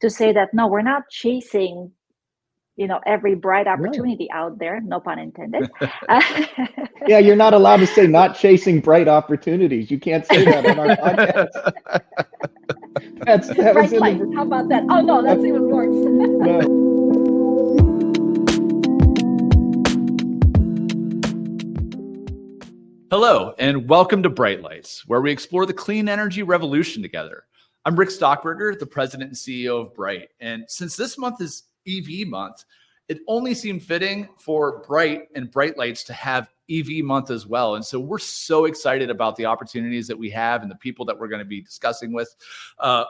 to say that, no, we're not chasing, every bright No. opportunity out there, no pun intended. Yeah, you're not allowed to say not chasing bright opportunities. You can't say that on our podcast. That was Bright light. How about that? Oh, no, that's even worse. No. Hello, and welcome to Bright Lights, where we explore the clean energy revolution together. I'm Rick Stockberger, the president and CEO of BRITE. And since this month is EV month, it only seemed fitting for BRITE and Bright Lights to have EV month as well. And so we're so excited about the opportunities that we have and the people that we're going to be discussing with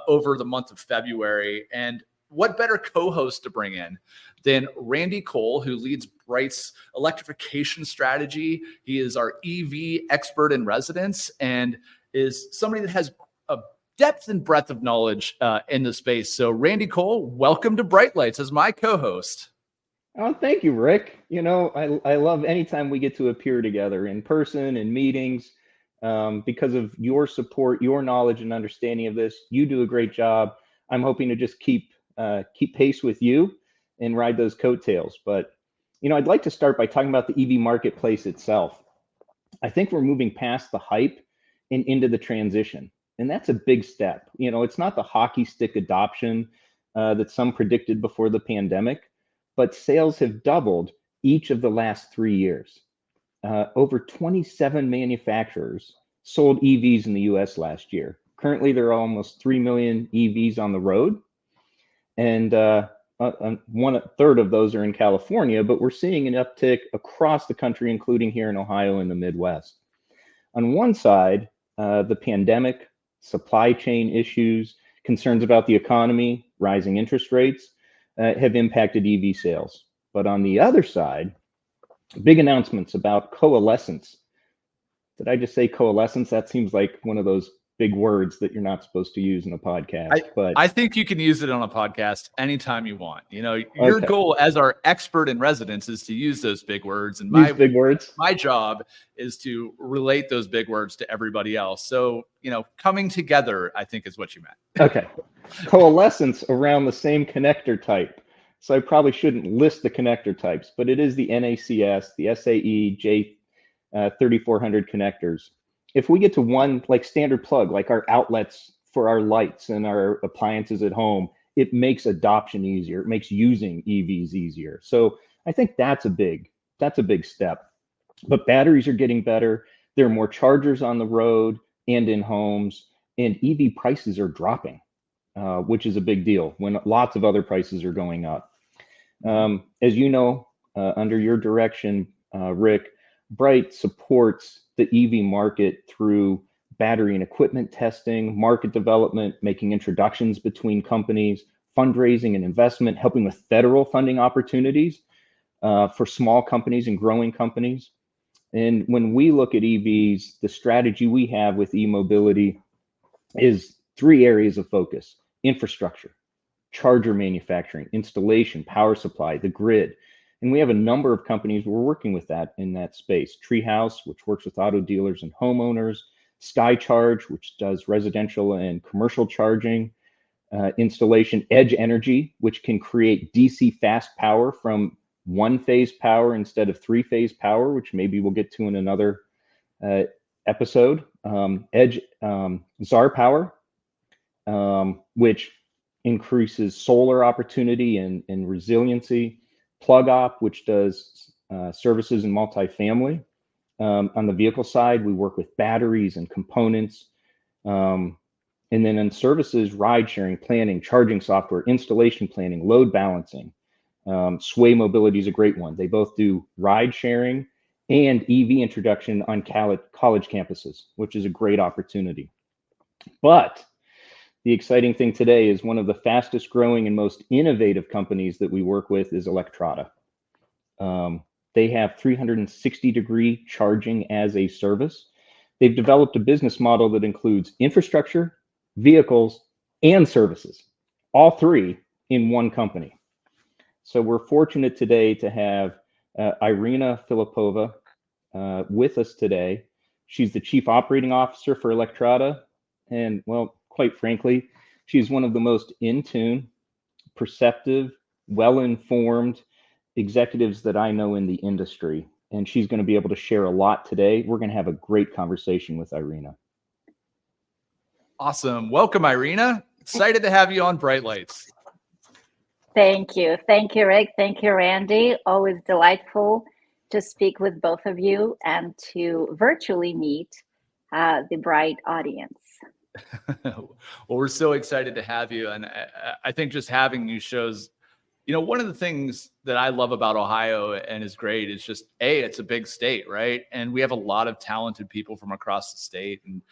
over the month of February. And what better co-host to bring in than Randy Cole, who leads BRITE's electrification strategy. He is our EV expert in residence and is somebody that has a depth and breadth of knowledge in the space. So Randy Cole, welcome to Bright Lights as my co-host. Oh, thank you, Rick. I love anytime we get to appear together in person, in meetings, because of your support, your knowledge and understanding of this. You do a great job. I'm hoping to just keep pace with you and ride those coattails. But, I'd like to start by talking about the EV marketplace itself. I think we're moving past the hype and into the transition. And that's a big step. It's not the hockey stick adoption that some predicted before the pandemic, but sales have doubled each of the last 3 years. Over 27 manufacturers sold EVs in the US last year. Currently, there are almost 3 million EVs on the road. And 1/3 of those are in California, but we're seeing an uptick across the country, including here in Ohio and the Midwest. On one side, the pandemic, supply chain issues, concerns about the economy, rising interest rates have impacted EV sales. But on the other side, big announcements about coalescence. Did I just say coalescence? That seems like one of those big words that you're not supposed to use in a podcast. I think you can use it on a podcast anytime you want. Your Okay. goal as our expert in residence is to use those big words. And Use big words. My job is to relate those big words to everybody else. So, coming together, I think is what you meant. Okay. Coalescence around the same connector type. So I probably shouldn't list the connector types, but it is the NACS, the SAE J3400 connectors. If we get to one like standard plug, like our outlets for our lights and our appliances at home, it makes adoption easier. It makes using EVs easier. So I think that's a big step. But batteries are getting better. There are more chargers on the road and in homes, and EV prices are dropping, which is a big deal when lots of other prices are going up. As you know, under your direction, Rick, BRITE supports the EV market through battery and equipment testing, market development, making introductions between companies, fundraising and investment, helping with federal funding opportunities for small companies and growing companies. And when we look at EVs, the strategy we have with e-mobility is 3 areas of focus: infrastructure, charger manufacturing, installation, power supply, the grid. And we have a number of companies we're working with that in that space. Treehouse, which works with auto dealers and homeowners, SkyCharge, which does residential and commercial charging, installation, Edge Energy, which can create DC fast power from 1-phase power instead of 3-phase power, which maybe we'll get to in another episode. Edge Czar Power, which increases solar opportunity and resiliency. PlugOp, which does services in multifamily. On the vehicle side, we work with batteries and components. And then in services, ride sharing, planning, charging software, installation planning, load balancing. Sway Mobility is a great one. They both do ride sharing and EV introduction on college campuses, which is a great opportunity. But the exciting thing today is one of the fastest growing and most innovative companies that we work with is Electrada. They have 360-degree charging as a service. They've developed a business model that includes infrastructure, vehicles, and services, all 3 in one company. So we're fortunate today to have Irina Filippova with us today. She's the Chief Operating Officer for Electrada. And well, quite frankly, she's one of the most in tune, perceptive, well-informed executives that I know in the industry. And she's going to be able to share a lot today. We're going to have a great conversation with Irina. Awesome. Welcome, Irina. Excited to have you on Bright Lights. Thank you. Thank you, Rick. Thank you, Randy. Always delightful to speak with both of you and to virtually meet the BRITE audience. Well, we're so excited to have you. And I think just having you shows, one of the things that I love about Ohio and is great is just, it's a big state, right? And we have a lot of talented people from across the state and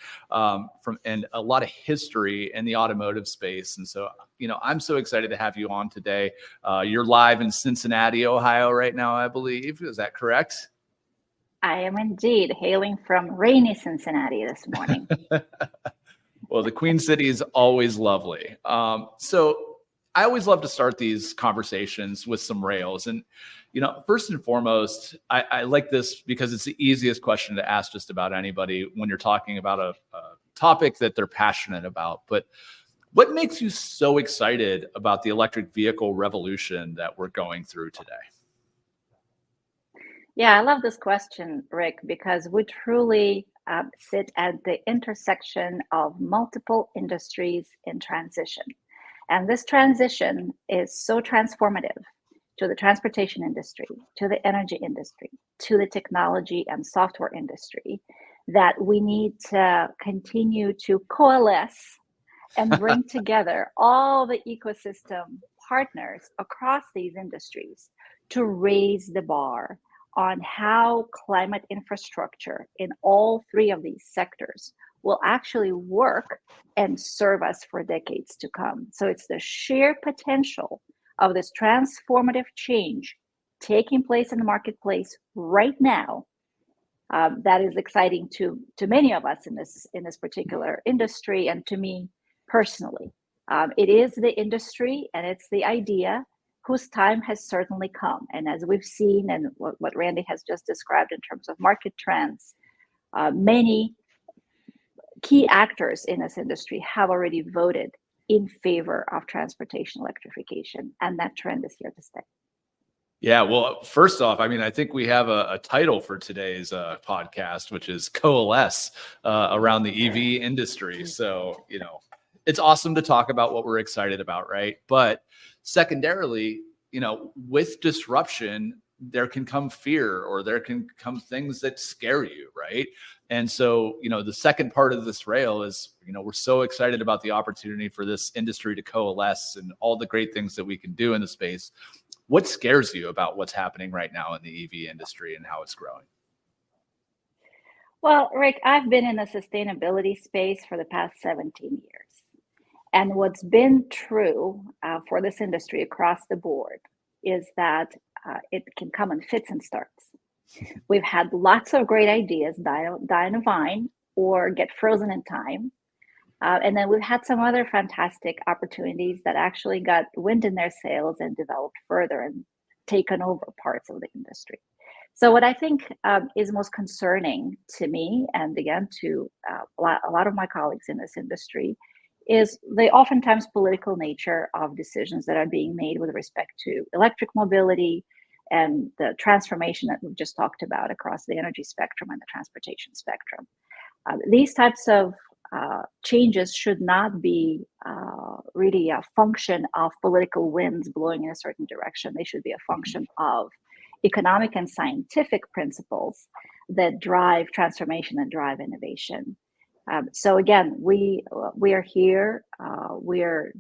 and a lot of history in the automotive space. And so, I'm so excited to have you on today. You're live in Cincinnati, Ohio right now, I believe. Is that correct? I am indeed hailing from rainy Cincinnati this morning. Well, the Queen City is always lovely. So I always love to start these conversations with some rails. And, first and foremost, I like this because it's the easiest question to ask just about anybody when you're talking about a topic that they're passionate about. But what makes you so excited about the electric vehicle revolution that we're going through today? Yeah, I love this question, Rick, because we truly sit at the intersection of multiple industries in transition. And this transition is so transformative to the transportation industry, to the energy industry, to the technology and software industry, that we need to continue to coalesce and bring together all the ecosystem partners across these industries to raise the bar on how climate infrastructure in all three of these sectors will actually work and serve us for decades to come. So it's the sheer potential of this transformative change taking place in the marketplace right now that is exciting to many of us in this particular industry, and to me personally. It is the industry and it's the idea whose time has certainly come. And as we've seen, and what Randy has just described in terms of market trends, many key actors in this industry have already voted in favor of transportation electrification, and that trend is here to stay. Yeah, well, first off, I think we have a title for today's podcast, which is Coalesce around the EV industry. So, it's awesome to talk about what we're excited about, right? But secondarily, with disruption, there can come fear, or there can come things that scare you, right? And so, the second part of this rail is, we're so excited about the opportunity for this industry to coalesce and all the great things that we can do in the space. What scares you about what's happening right now in the EV industry and how it's growing? Well, Rick, I've been in the sustainability space for the past 17 years. And what's been true for this industry across the board is that it can come in fits and starts. We've had lots of great ideas die in a vine or get frozen in time. And then we've had some other fantastic opportunities that actually got wind in their sails and developed further and taken over parts of the industry. So what I think is most concerning to me, and again to a lot of my colleagues in this industry, is the oftentimes political nature of decisions that are being made with respect to electric mobility and the transformation that we've just talked about across the energy spectrum and the transportation spectrum. These types of changes should not be really a function of political winds blowing in a certain direction. They should be a function of economic and scientific principles that drive transformation and drive innovation. So again, we are here. We are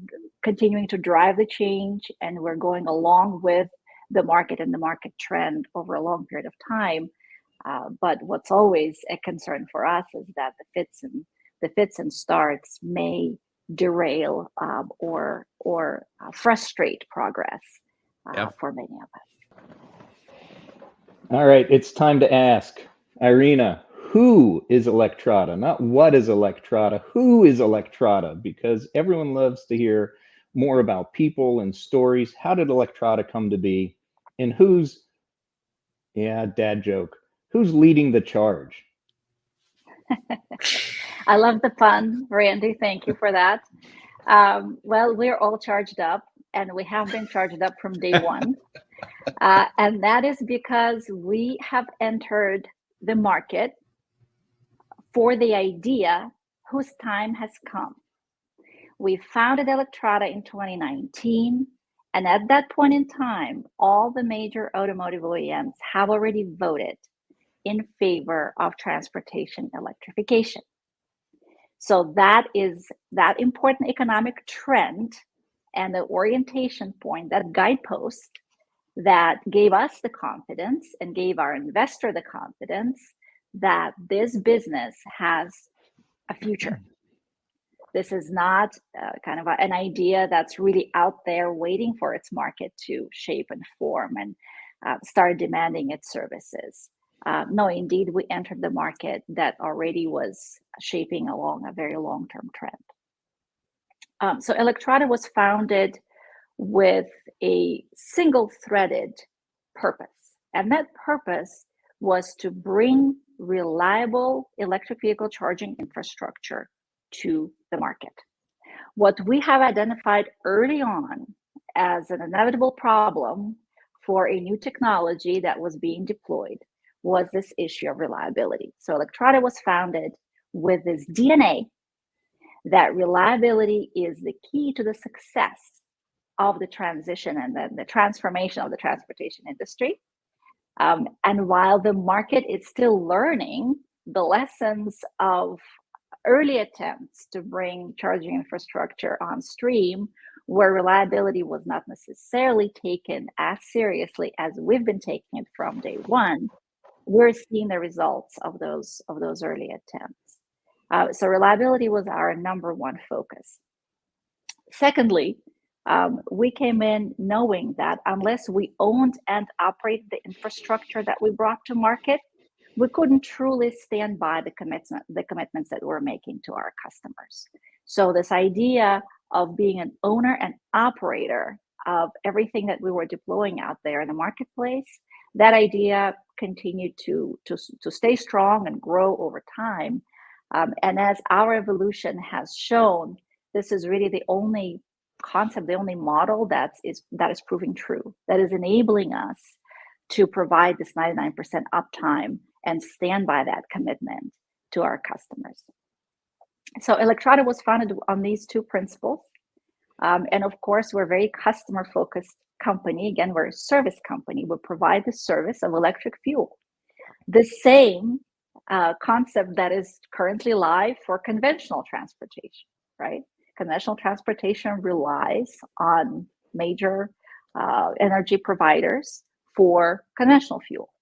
continuing to drive the change, and we're going along with the market and the market trend over a long period of time. But what's always a concern for us is that the fits and starts may derail or frustrate progress for many of us. All right, it's time to ask Irina, who is Electrada? Not what is Electrada, who is Electrada? Because everyone loves to hear more about people and stories. How did Electrada come to be? And dad joke, who's leading the charge? I love the pun, Randy. Thank you for that. Well, we're all charged up, and we have been charged up from day one. And that is because we have entered the market for the idea whose time has come. We founded Electrada in 2019, and at that point in time, all the major automotive OEMs have already voted in favor of transportation electrification. So that is that important economic trend and the orientation point, that guidepost that gave us the confidence and gave our investor the confidence that this business has a future. This is not kind of an idea that's really out there waiting for its market to shape and form and start demanding its services. No, indeed, we entered the market that already was shaping along a very long-term trend. So Electrada was founded with a single-threaded purpose, and that purpose was to bring reliable electric vehicle charging infrastructure to the market. What we have identified early on as an inevitable problem for a new technology that was being deployed was this issue of reliability. So Electrada was founded with this DNA that reliability is the key to the success of the transition and the transformation of the transportation industry. And while the market is still learning the lessons of early attempts to bring charging infrastructure on stream, where reliability was not necessarily taken as seriously as we've been taking it from day one, we're seeing the results of those early attempts. So reliability was our number one focus. Secondly, we came in knowing that unless we owned and operated the infrastructure that we brought to market, we couldn't truly stand by the commitments that we're making to our customers. So this idea of being an owner and operator of everything that we were deploying out there in the marketplace, that idea continued to stay strong and grow over time. And as our evolution has shown, this is really the only concept, the only model that is proving true, that is enabling us to provide this 99% uptime and stand by that commitment to our customers. So Electrada was founded on these two principles. And of course, we're a very customer-focused company. Again, we're a service company. We provide the service of electric fuel. The same concept that is currently live for conventional transportation, right? Conventional transportation relies on major energy providers for conventional fuel.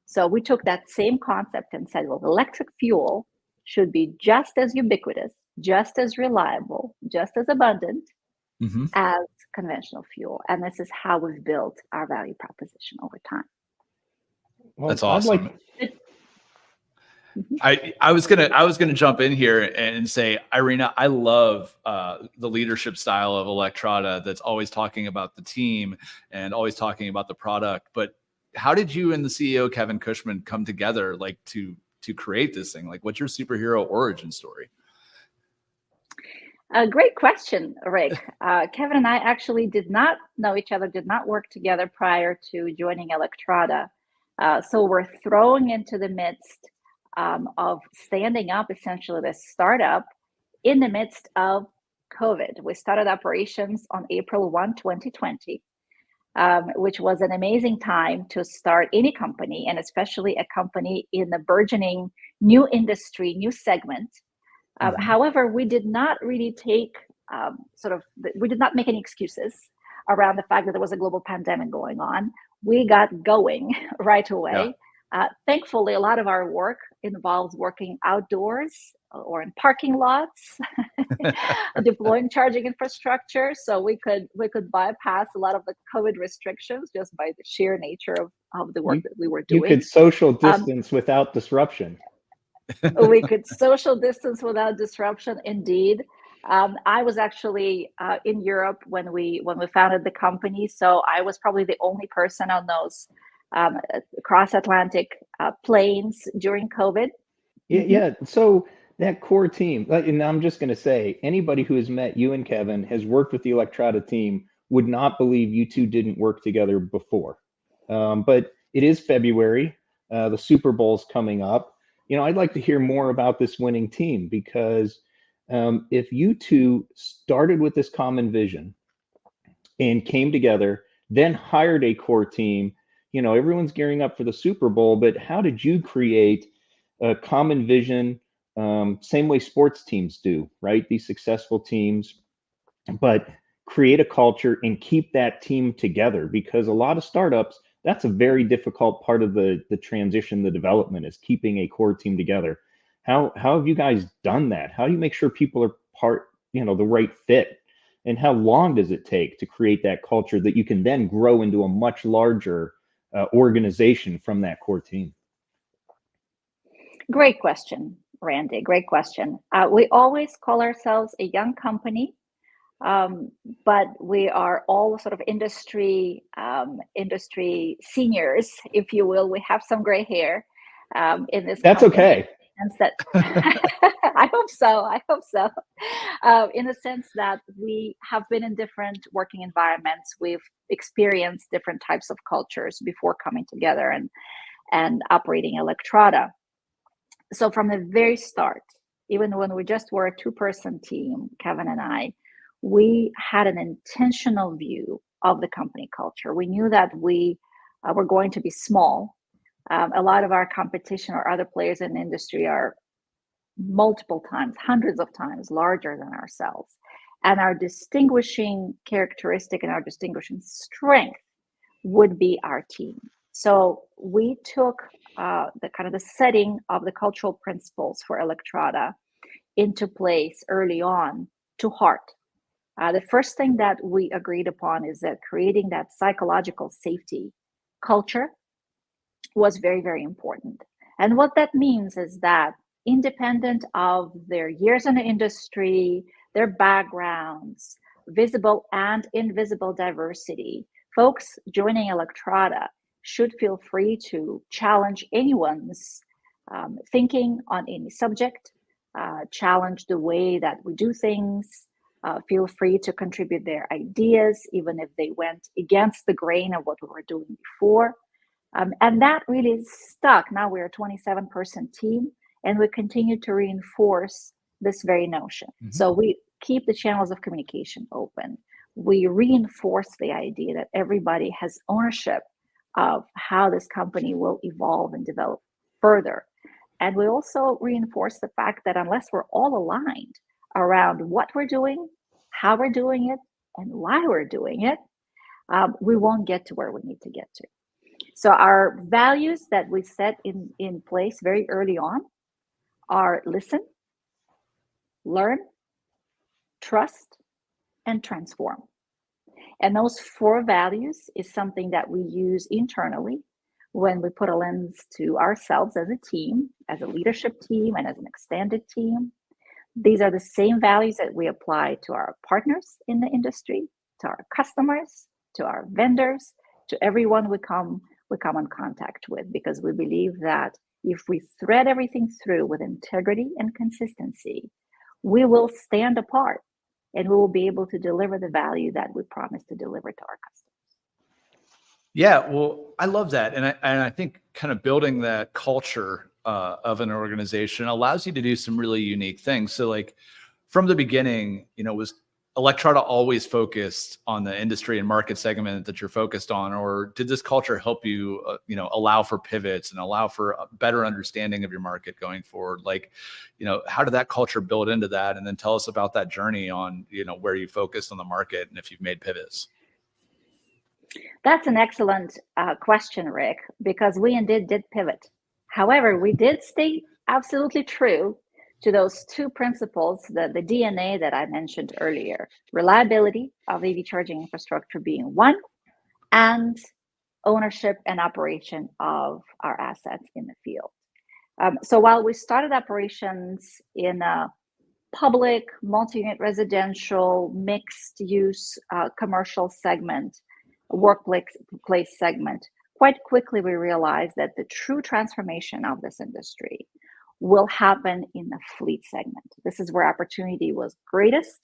So we took that same concept and said, well, electric fuel should be just as ubiquitous, just as reliable, just as abundant as conventional fuel. And this is how we've built our value proposition over time. Well, that's awesome. I was gonna jump in here and say, Irina, I love the leadership style of Electrada that's always talking about the team and always talking about the product. But how did you and the CEO Kevin Cushman come together, like to create this thing? Like, what's your superhero origin story? A great question, Rick. Kevin and I actually did not know each other, did not work together prior to joining Electrada. So we're thrown into the midst of standing up essentially this startup in the midst of COVID. We started operations on April 1, 2020, which was an amazing time to start any company, and especially a company in the burgeoning new industry, new segment. However, we did not really take we did not make any excuses around the fact that there was a global pandemic going on. We got going right away. Yeah. Thankfully, a lot of our work involves working outdoors or in parking lots, deploying charging infrastructure. So we could bypass a lot of the COVID restrictions just by the sheer nature of the work that we were doing. You could social distance without disruption. We could social distance without disruption, indeed. I was actually in Europe when we founded the company, so I was probably the only person on those cross-Atlantic planes during COVID. Yeah. So that core team, and I'm just going to say, anybody who has met you and Kevin has worked with the Electrada team would not believe you two didn't work together before. But it is February. The Super Bowl's coming up. I'd like to hear more about this winning team, because if you two started with this common vision and came together, then hired a core team, everyone's gearing up for the Super Bowl, but how did you create a common vision? Same way sports teams do, right? These successful teams, but create a culture and keep that team together, because a lot of startups, that's a very difficult part of the transition, the development, is keeping a core team together. How have you guys done that? How do you make sure people are part, the right fit? And how long does it take to create that culture that you can then grow into a much larger organization from that core team? Great question, Randy. Great question. We always call ourselves a young company, but we are all sort of industry seniors, if you will. We have some gray hair in this. That's company. okay. That I hope so. In the sense that we have been in different working environments, we've experienced different types of cultures before coming together and operating Electrada. So from the very start, even when we just were a two-person team, Kevin and I, we had an intentional view of the company culture. We knew that we were going to be small. A lot of our competition or other players in the industry are multiple times, hundreds of times larger than ourselves. And our distinguishing characteristic and our distinguishing strength would be our team. So we took the setting of the cultural principles for Electrada into place early on to heart. The first thing that we agreed upon is that creating that psychological safety culture was very, very important. And what that means is that independent of their years in the industry, their backgrounds, visible and invisible diversity, folks joining Electrada should feel free to challenge anyone's thinking on any subject, challenge the way that we do things, feel free to contribute their ideas, even if they went against the grain of what we were doing before. And that really stuck. Now we're a 27-person team, and we continue to reinforce this very notion. Mm-hmm. So we keep the channels of communication open. We reinforce the idea that everybody has ownership of how this company will evolve and develop further. And we also reinforce the fact that unless we're all aligned around what we're doing, how we're doing it, and why we're doing it, we won't get to where we need to get to. So our values that we set in place very early on are listen, learn, trust, and transform. And those 4 values is something that we use internally when we put a lens to ourselves as a team, as a leadership team, and as an extended team. These are the same values that we apply to our partners in the industry, to our customers, to our vendors, to everyone we come in contact with, because we believe that if we thread everything through with integrity and consistency, we will stand apart and we will be able to deliver the value that we promise to deliver to our customers. Yeah, well, I love that. And I think kind of building that culture of an organization allows you to do some really unique things. So like from the beginning, was Electrada always focused on the industry and market segment that you're focused on, or did this culture help you, allow for pivots and allow for a better understanding of your market going forward? Like, how did that culture build into that? And then tell us about that journey on, where you focused on the market and if you've made pivots. That's an excellent question, Rick, because we indeed did pivot. However, we did stay absolutely true to those 2 principles, the DNA that I mentioned earlier: reliability of EV charging infrastructure being one, and ownership and operation of our assets in the field. So while we started operations in a public, multi-unit residential, mixed-use commercial segment, workplace segment, quite quickly we realized that the true transformation of this industry will happen in the fleet segment. This is where opportunity was greatest,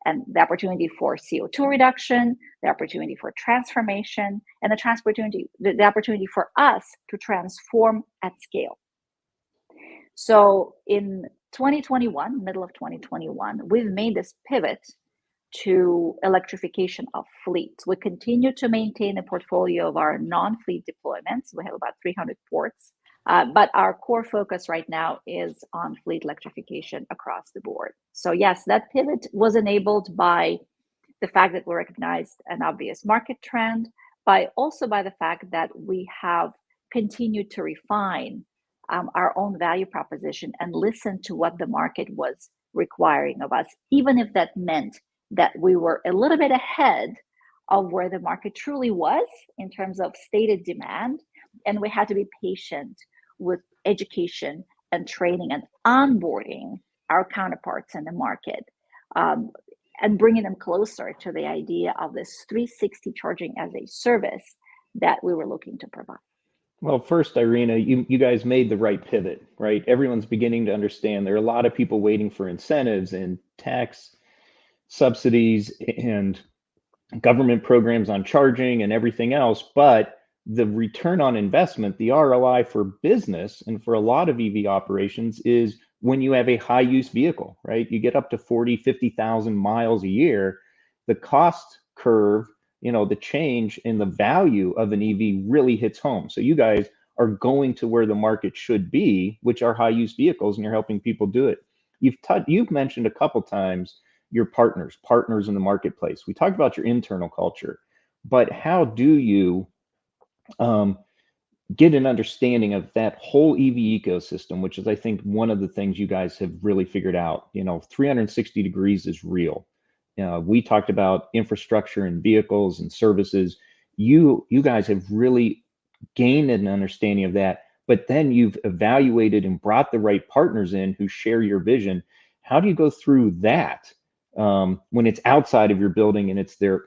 And the opportunity for CO2 reduction, the opportunity for transformation, and the opportunity for us to transform at scale. So in 2021, middle of 2021, we've made this pivot to electrification of fleets. We continue to maintain a portfolio of our non-fleet deployments. We have about 300 ports, but our core focus right now is on fleet electrification across the board. So yes, that pivot was enabled by the fact that we recognized an obvious market trend, also by the fact that we have continued to refine our own value proposition and listen to what the market was requiring of us, even if that meant that we were a little bit ahead of where the market truly was in terms of stated demand. And we had to be patient with education and training and onboarding our counterparts in the market, and bringing them closer to the idea of this 360 charging as a service that we were looking to provide. Well, first, Irina, you guys made the right pivot, right? Everyone's beginning to understand there are a lot of people waiting for incentives and tax subsidies and government programs on charging and everything else, but the return on investment, the ROI for business and for a lot of EV operations is when you have a high use vehicle, right? You get up to 40, 50,000 miles a year, the cost curve, the change in the value of an EV really hits home. So you guys are going to where the market should be, which are high use vehicles, and you're helping people do it. You've mentioned a couple times your partners in the marketplace. We talked about your internal culture, but how do you get an understanding of that whole EV ecosystem, which is, I think, one of the things you guys have really figured out. 360 degrees is real. We talked about infrastructure and vehicles and services. You guys have really gained an understanding of that, but then you've evaluated and brought the right partners in who share your vision. How do you go through that when it's outside of your building and it's their,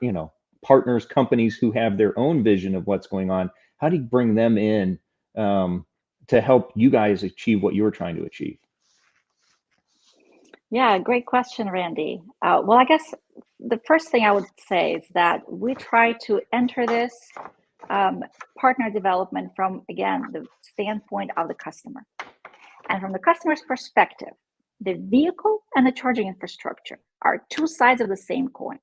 partners, companies who have their own vision of what's going on? How do you bring them in to help you guys achieve what you're trying to achieve? Yeah, great question, Randy. Well, I guess the first thing I would say is that we try to enter this partner development from, again, the standpoint of the customer. And from the customer's perspective, the vehicle and the charging infrastructure are two sides of the same coin.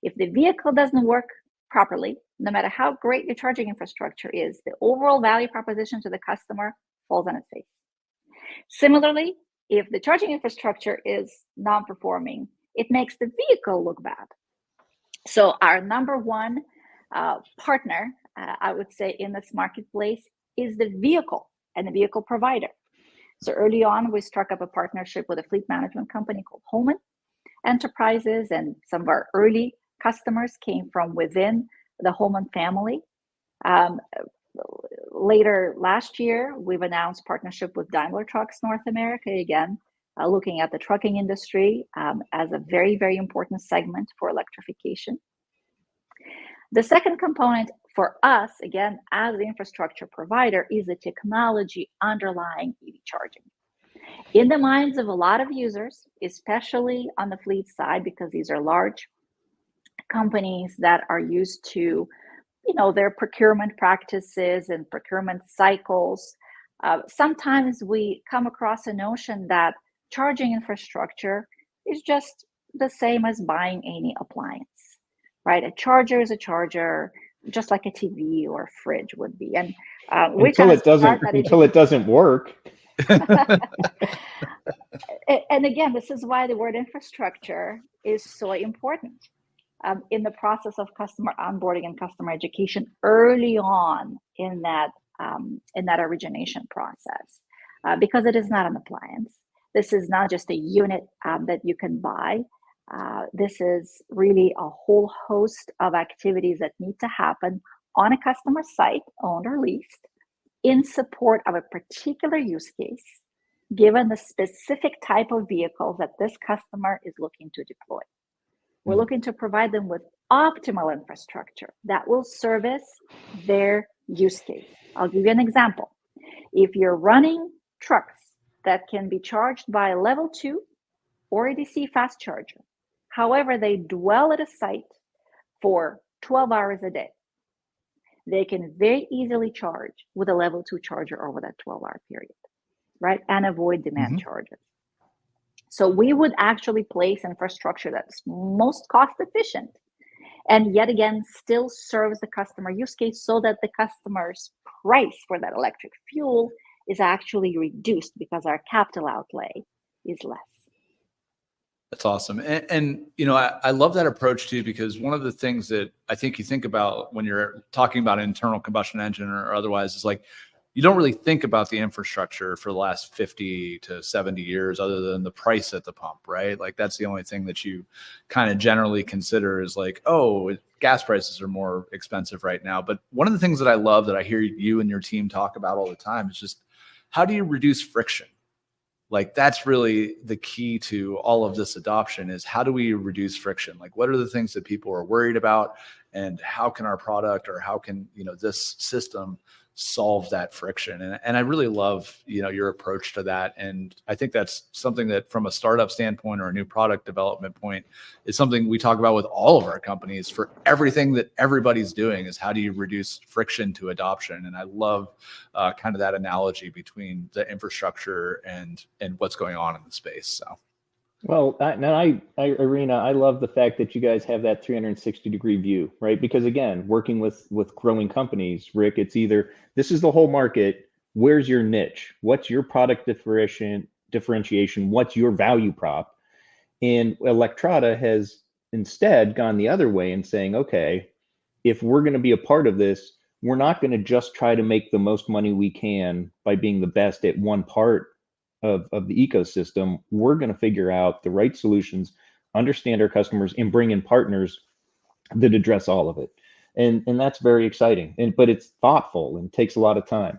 If the vehicle doesn't work properly, no matter how great your charging infrastructure is, the overall value proposition to the customer falls on its face. Similarly, if the charging infrastructure is non-performing, it makes the vehicle look bad. So our number one partner, I would say, in this marketplace is the vehicle and the vehicle provider. So early on, we struck up a partnership with a fleet management company called Holman Enterprises, and some of our early customers came from within the Holman family. Later last year, we've announced partnership with Daimler Trucks North America, again, looking at the trucking industry as a very, very important segment for electrification. The second component for us, again, as the infrastructure provider, is the technology underlying EV charging. In the minds of a lot of users, especially on the fleet side, because these are large companies that are used to their procurement practices and procurement cycles, sometimes we come across a notion that charging infrastructure is just the same as buying any appliance, right? A charger is a charger, just like a TV or a fridge would be. And until it doesn't work. And again, this is why the word infrastructure is so important in the process of customer onboarding and customer education early on in that origination process, because it is not an appliance. This is not just a unit that you can buy. This is really a whole host of activities that need to happen on a customer site, owned or leased, in support of a particular use case, given the specific type of vehicle that this customer is looking to deploy. We're looking to provide them with optimal infrastructure that will service their use case. I'll give you an example. If you're running trucks that can be charged by a level 2 or a DC fast charger, However, they dwell at a site for 12 hours a day. They can very easily charge with a level 2 charger over that 12-hour period, right? And avoid demand charges. So we would actually place infrastructure that's most cost efficient and yet again still serves the customer use case so that the customer's price for that electric fuel is actually reduced because our capital outlay is less. That's awesome. And you know, I love that approach too, because one of the things that I think you think about when you're talking about an internal combustion engine or otherwise is like, you don't really think about the infrastructure for the last 50 to 70 years other than the price at the pump, right? Like that's the only thing that you kind of generally consider is like, oh, gas prices are more expensive right now. But one of the things that I love that I hear you and your team talk about all the time is just how do you reduce friction? Like that's really the key to all of this adoption is how do we reduce friction? Like what are the things that people are worried about and how can our product or how can, you know, this system solve that friction? And I really love, you know, your approach to that. And I think that's something that from a startup standpoint or a new product development point is something we talk about with all of our companies for everything that everybody's doing is how do you reduce friction to adoption? And I love kind of that analogy between the infrastructure and what's going on in the space. So. Well, Irina, I love the fact that you guys have that 360-degree view, right? Because again, working with growing companies, Rick, it's either this is the whole market. Where's your niche? What's your product differentiation? What's your value prop? And Electrada has instead gone the other way and saying, okay, if we're going to be a part of this, we're not going to just try to make the most money we can by being the best at one part of the ecosystem. We're going to figure out the right solutions, understand our customers, and bring in partners that address all of it. And that's very exciting. But it's thoughtful and takes a lot of time,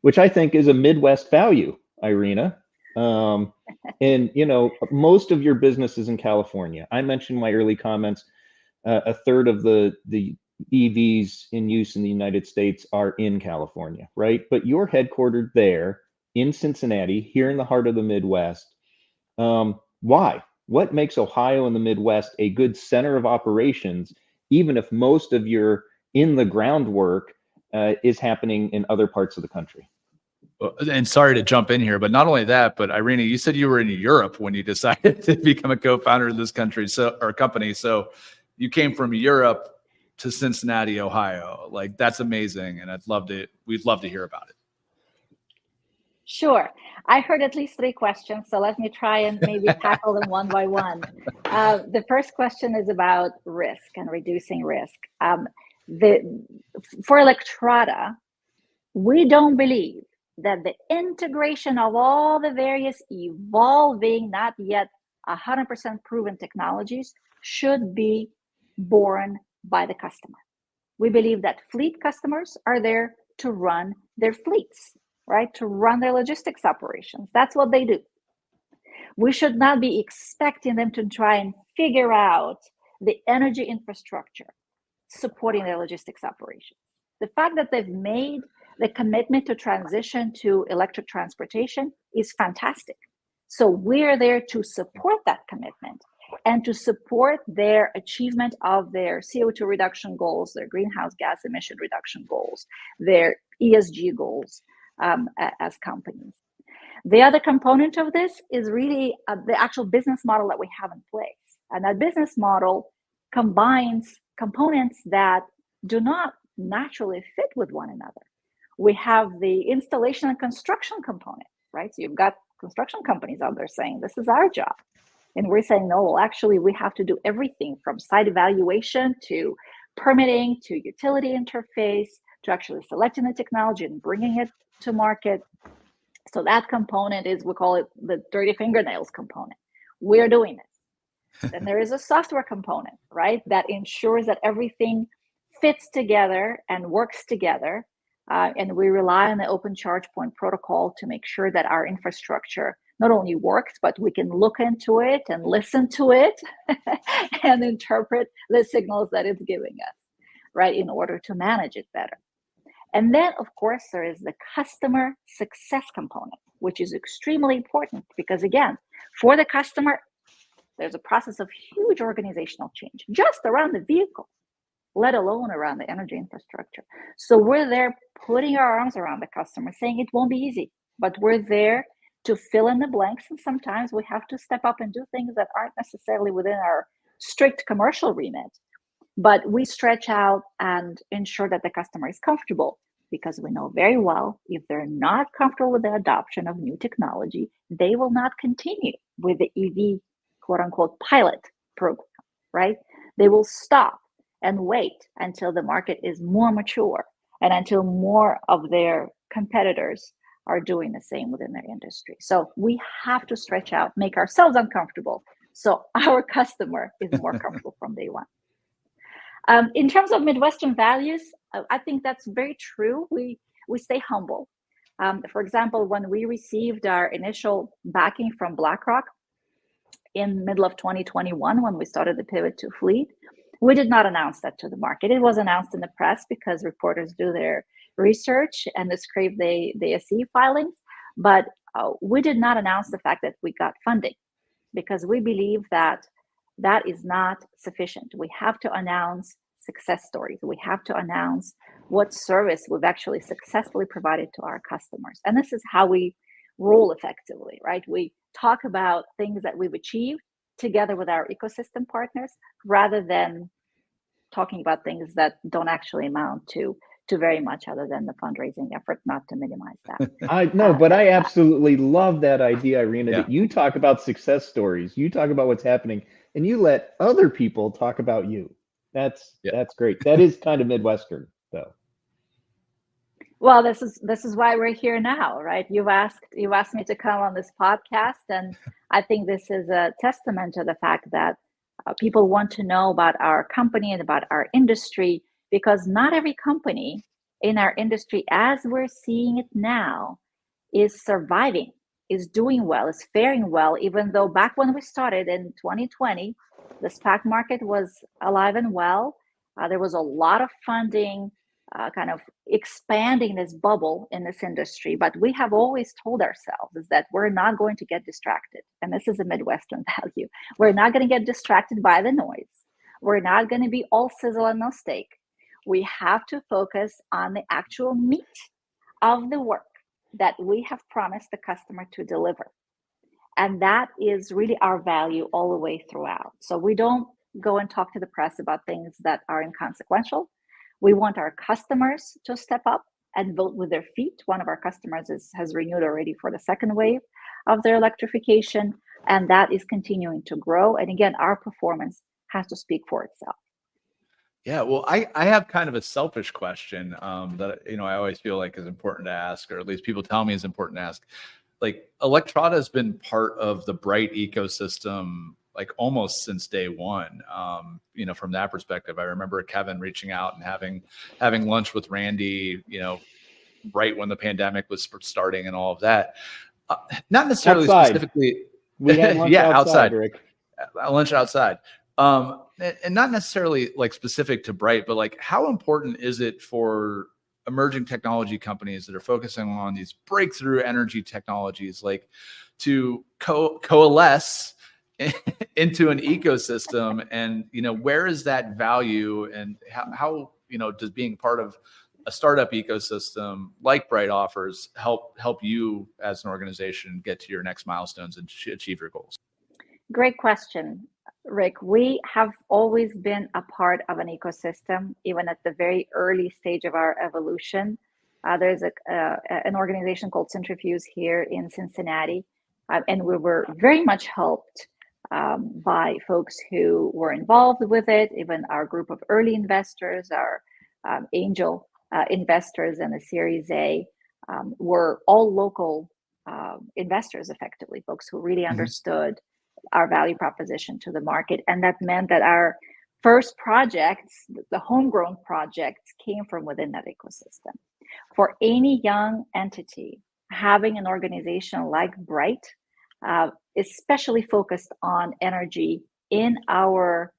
which I think is a Midwest value, Irina. And you know, most of your business is in California. I mentioned in my early comments, a third of the EVs in use in the United States are in California, right? But you're headquartered there in Cincinnati, here in the heart of the Midwest. Why? What makes Ohio and the Midwest a good center of operations, even if most of your in the groundwork is happening in other parts of the country? And sorry to jump in here, but not only that, but Irina, you said you were in Europe when you decided to become a co-founder of this company. So you came from Europe to Cincinnati, Ohio. Like that's amazing. And we'd love to hear about it. Sure. I heard at least 3 questions, so let me try and maybe tackle them one by one. The first question is about risk and reducing risk. For Electrada, we don't believe that the integration of all the various evolving, not yet 100% proven technologies should be borne by the customer. We believe that fleet customers are there to run their fleets, right? To run their logistics operations. That's what they do. We should not be expecting them to try and figure out the energy infrastructure supporting their logistics operations. The fact that they've made the commitment to transition to electric transportation is fantastic. So we're there to support that commitment and to support their achievement of their CO2 reduction goals, their greenhouse gas emission reduction goals, their ESG goals as companies. The other component of this is really the actual business model that we have in place. And that business model combines components that do not naturally fit with one another. We have the installation and construction component, right? So you've got construction companies out there saying, this is our job. And we're saying, no, well, actually, we have to do everything from site evaluation to permitting to utility interface to actually selecting the technology and bringing it to market. So that component is, we call it the dirty fingernails component. We're doing it. Then there is a software component, right? That ensures that everything fits together and works together. And we rely on the open charge point protocol to make sure that our infrastructure not only works, but we can look into it and listen to it and interpret the signals that it's giving us, right, in order to manage it better. And then, of course, there is the customer success component, which is extremely important because, again, for the customer, There's a process of huge organizational change just around the vehicle, let alone around the energy infrastructure. So we're there putting our arms around the customer, saying it won't be easy, but we're there to fill in the blanks. And sometimes we have to step up and do things that aren't necessarily within our strict commercial remit. But we stretch out and ensure that the customer is comfortable, because we know very well if they're not comfortable with the adoption of new technology, they will not continue with the EV quote unquote pilot program, right? They will stop and wait until the market is more mature and until more of their competitors are doing the same within their industry. So we have to stretch out, make ourselves uncomfortable, so our customer is more comfortable from day one. In terms of Midwestern values, I think that's very true. We stay humble. For example, when we received our initial backing from BlackRock in middle of 2021, when we started the pivot to fleet, we did not announce that to the market. It was announced in the press because reporters do their research and scrape the SE filings, but we did not announce the fact that we got funding, because we believe that is not sufficient. We have to announce success stories. We have to announce what service we've actually successfully provided to our customers. And this is how we roll effectively, right? We talk about things that we've achieved together with our ecosystem partners, rather than talking about things that don't actually amount to very much other than the fundraising effort, not to minimize that. But I absolutely love that idea, Irina, that you talk about success stories, you talk about what's happening, and you let other people talk about you. That's great. That is kind of Midwestern, though. Well, this is why we're here now, right? You've asked me to come on this podcast, and I think this is a testament to the fact that people want to know about our company and about our industry, because not every company in our industry, as we're seeing it now, is surviving, is doing well, is faring well, even though back when we started in 2020, the stock market was alive and well. There was a lot of funding, kind of expanding this bubble in this industry. But we have always told ourselves is that we're not going to get distracted. And this is a Midwestern value. We're not going to get distracted by the noise. We're not going to be all sizzle and no steak. We have to focus on the actual meat of the work that we have promised the customer to deliver. And that is really our value all the way throughout. So we don't go and talk to the press about things that are inconsequential. We want our customers to step up and vote with their feet. One of our customers has renewed already for the second wave of their electrification, and that is continuing to grow. And again, our performance has to speak for itself. Yeah, well, I have kind of a selfish question that I always feel like is important to ask, or at least people tell me is important to ask. Like, Electrada has been part of the BRITE ecosystem like almost since day one. From that perspective, I remember Kevin reaching out and having lunch with Randy, right when the pandemic was starting and all of that. Not necessarily outside. Specifically. We had lunch outside, Rick. Lunch outside. And not necessarily like specific to BRITE, but like, how important is it for emerging technology companies that are focusing on these breakthrough energy technologies, like to coalesce into an ecosystem? And where is that value, and how does being part of a startup ecosystem like BRITE offers help you as an organization get to your next milestones and achieve your goals? Great question, Rick. We have always been a part of an ecosystem, even at the very early stage of our evolution. There's an organization called Centrifuge here in Cincinnati, and we were very much helped by folks who were involved with it. Even our group of early investors, our angel investors in the Series A, were all local investors, effectively, folks who really understood our value proposition to the market. And that meant that our first projects, the homegrown projects, came from within that ecosystem. For any young entity, having an organization like BRITE, especially focused on energy in our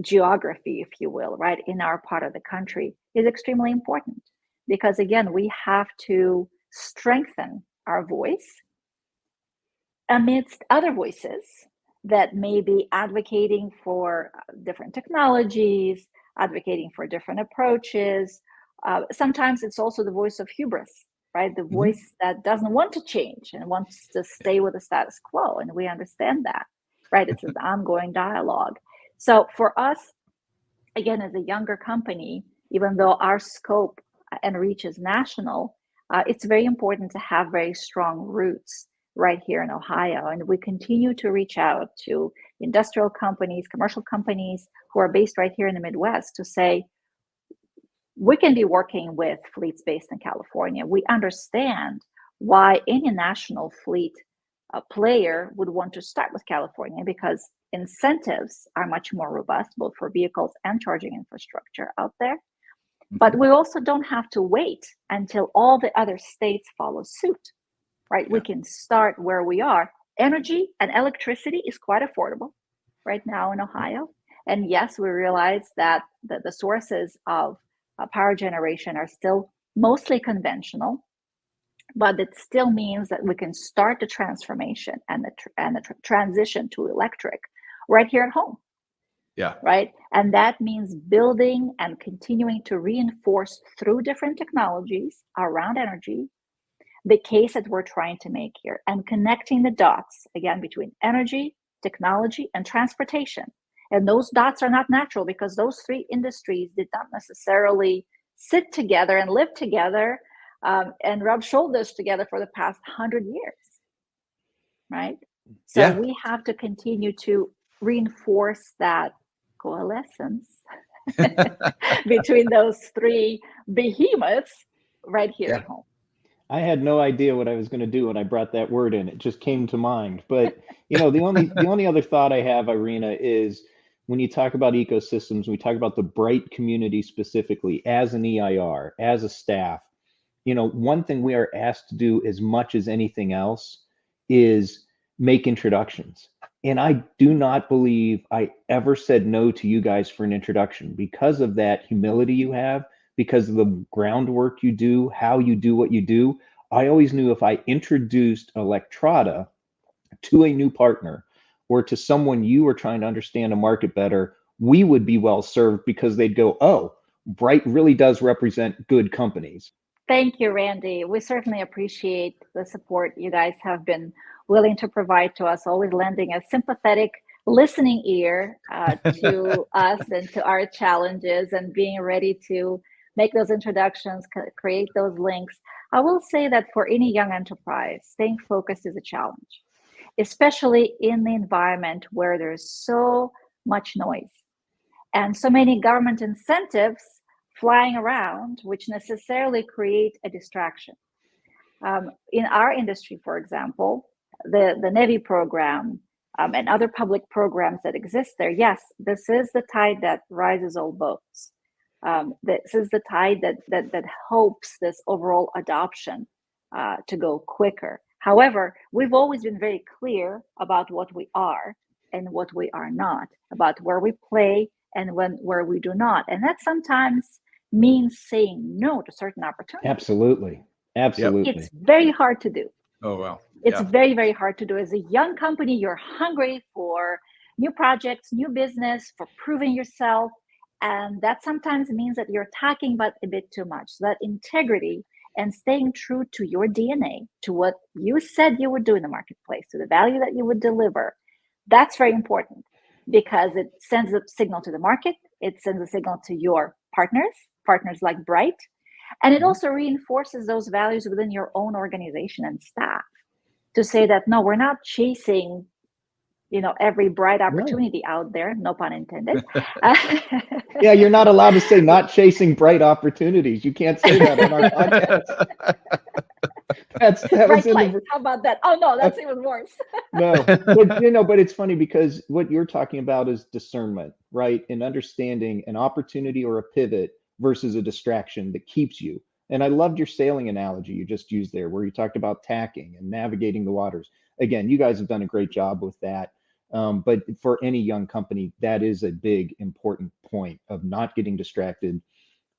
geography, if you will, right, in our part of the country, is extremely important. Because again, we have to strengthen our voice amidst other voices that may be advocating for different technologies, advocating for different approaches. Sometimes it's also the voice of hubris, right? The voice that doesn't want to change and wants to stay with the status quo. And we understand that, right? It's an ongoing dialogue. So for us, again, as a younger company, even though our scope and reach is national, it's very important to have very strong roots right here in Ohio. And we continue to reach out to industrial companies, commercial companies who are based right here in the Midwest to say, we can be working with fleets based in California. We understand why any national fleet player would want to start with California because incentives are much more robust, both for vehicles and charging infrastructure out there. But we also don't have to wait until all the other states follow suit, right? Yeah. We can start where we are. Energy and electricity is quite affordable right now in Ohio. And yes, we realize that the sources of power generation are still mostly conventional, but it still means that we can start the transformation and the transition to electric right here at home. Yeah. Right. And that means building and continuing to reinforce through different technologies around energy the case that we're trying to make here, and connecting the dots again between energy, technology, and transportation. And those dots are not natural because those three industries did not necessarily sit together and live together and rub shoulders together for the past 100 years, right? So we have to continue to reinforce that coalescence between those three behemoths right here at home. I had no idea what I was going to do when I brought that word in. It just came to mind. But the only other thought I have, Irina, is when you talk about ecosystems, we talk about the BRITE community specifically as an EIR, as a staff. One thing we are asked to do as much as anything else is make introductions. And I do not believe I ever said no to you guys for an introduction because of that humility you have, because of the groundwork you do, how you do what you do. I always knew if I introduced Electrada to a new partner or to someone you were trying to understand a market better, we would be well served because they'd go, oh, BRITE really does represent good companies. Thank you, Randy. We certainly appreciate the support you guys have been willing to provide to us, always lending a sympathetic listening ear to us and to our challenges, and being ready to make those introductions, create those links. I will say that for any young enterprise, staying focused is a challenge, especially in the environment where there's so much noise and so many government incentives flying around, which necessarily create a distraction. In our industry, for example, the NEVI program and other public programs that exist there, yes, this is the tide that rises all boats. This is the tide that hopes this overall adoption to go quicker. However, we've always been very clear about what we are and what we are not, about where we play and where we do not. And that sometimes means saying no to certain opportunities. Absolutely. It's very hard to do. Oh, wow. It's very, very hard to do. As a young company, you're hungry for new projects, new business, for proving yourself. And that sometimes means that you're talking about a bit too much. So that integrity and staying true to your DNA, to what you said you would do in the marketplace, to the value that you would deliver, that's very important because it sends a signal to the market. It sends a signal to your partners like BRITE, and it also reinforces those values within your own organization and staff to say that, no, we're not chasing every bright opportunity out there, no pun intended. Yeah, you're not allowed to say not chasing bright opportunities. You can't say that on our podcast. How about that? Oh no, that's even worse. No, but it's funny because what you're talking about is discernment, right? And understanding an opportunity or a pivot versus a distraction that keeps you. And I loved your sailing analogy you just used there, where you talked about tacking and navigating the waters. Again, you guys have done a great job with that. But for any young company, that is a big, important point of not getting distracted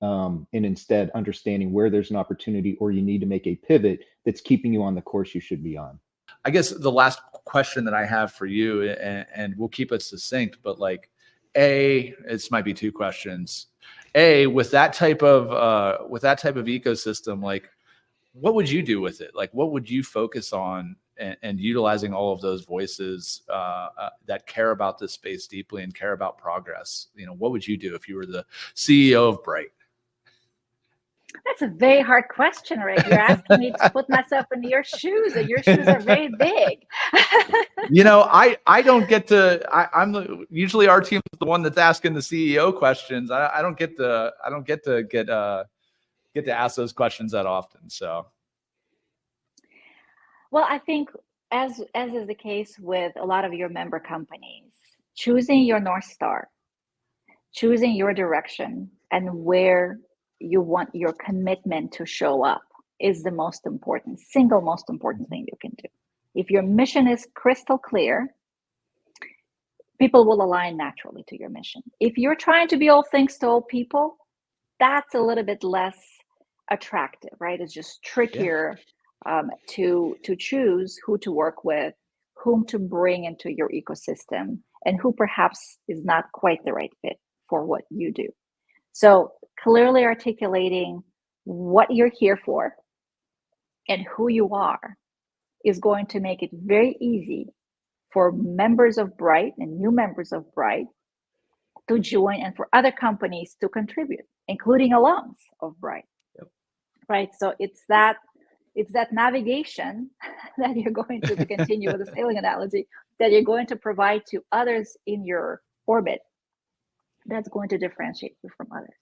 and instead understanding where there's an opportunity or you need to make a pivot that's keeping you on the course you should be on. I guess the last question that I have for you, and we'll keep it succinct, but like, this might be two questions. With that type of ecosystem, like, what would you do with it? Like, what would you focus on, and utilizing all of those voices that care about this space deeply and care about progress? You know, what would you do if you were the CEO of BRITE? That's a very hard question, Rick. You're asking me to put myself in your shoes, and your shoes are very big. You know, I don't get to. Usually our team is the one that's asking the CEO questions. I don't get to ask those questions that often. So, well, I think as is the case with a lot of your member companies, choosing your North Star, choosing your direction, and where you want your commitment to show up is the single most important thing you can do. If your mission is crystal clear, people will align naturally to your mission. If you're trying to be all things to all people, that's a little bit less attractive, right? It's just trickier to choose who to work with, whom to bring into your ecosystem, and who perhaps is not quite the right fit for what you do. So clearly articulating what you're here for and who you are is going to make it very easy for members of BRITE and new members of BRITE to join, and for other companies to contribute, including alums of BRITE. Yep. Right. So it's that navigation that you're going to continue with the sailing analogy, that you're going to provide to others in your orbit, that's going to differentiate you from others.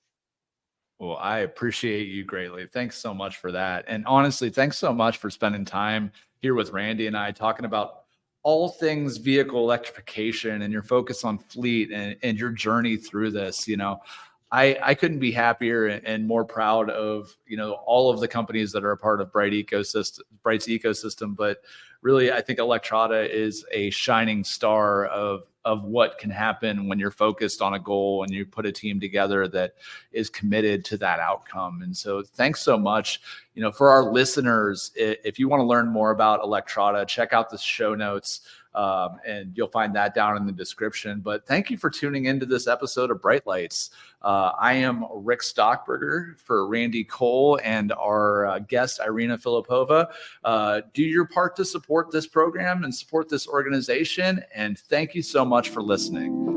Well, I appreciate you greatly. Thanks so much for that. And honestly, thanks so much for spending time here with Randy and I talking about all things vehicle electrification and your focus on fleet and your journey through this. You know, I couldn't be happier and more proud of, you know, all of the companies that are a part of BRITE's ecosystem. But really, I think Electrada is a shining star of what can happen when you're focused on a goal and you put a team together that is committed to that outcome. And so thanks so much. You know, for our listeners, if you want to learn more about Electrada, check out the show notes, and you'll find that down in the description. But thank you for tuning into this episode of Bright Lights. I am Rick Stockberger for Randy Cole and our guest, Irina Filippova. Do your part to support this program and support this organization. And thank you so much for listening.